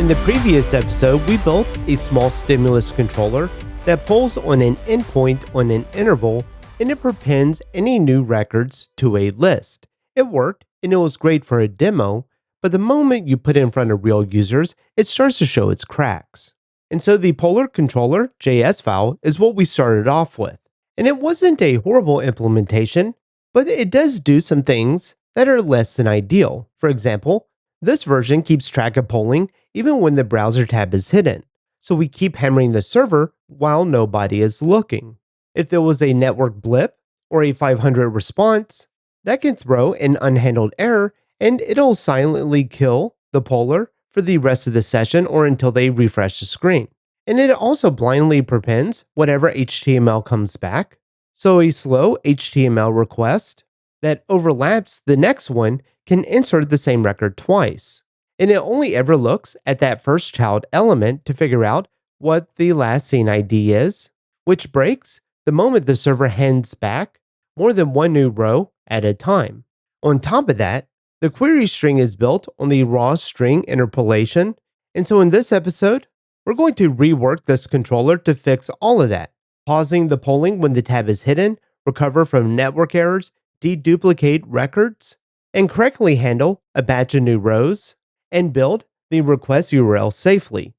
In the previous episode, we built a small stimulus controller that pulls on an endpoint on an interval and it prepends any new records to a list. It worked and it was great for a demo, but the moment you put it in front of real users, it starts to show its cracks. And so the Polar Controller JS file is what we started off with. And it wasn't a horrible implementation, but it does do some things that are less than ideal. For example, this version keeps track of polling even when the browser tab is hidden, so we keep hammering the server while nobody is looking. If there was a network blip or a 500 response, that can throw an unhandled error and it'll silently kill the poller for the rest of the session or until they refresh the screen. And it also blindly prepends whatever HTML comes back, so a slow HTML request that overlaps the next one can insert the same record twice. And it only ever looks at that first child element to figure out what the last scene ID is, which breaks the moment the server hands back more than one new row at a time. On top of that, the query string is built on the raw string interpolation, and so in this episode, we're going to rework this controller to fix all of that, pausing the polling when the tab is hidden, recover from network errors, deduplicate records, and correctly handle a batch of new rows, and build the request URL safely.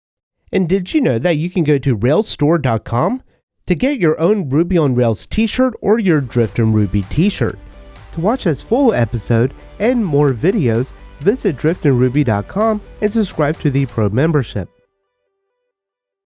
And did you know that you can go to railsstore.com to get your own Ruby on Rails t-shirt or your Drift in Ruby t-shirt? To watch this full episode and more videos, visit driftinruby.com and subscribe to the Pro membership.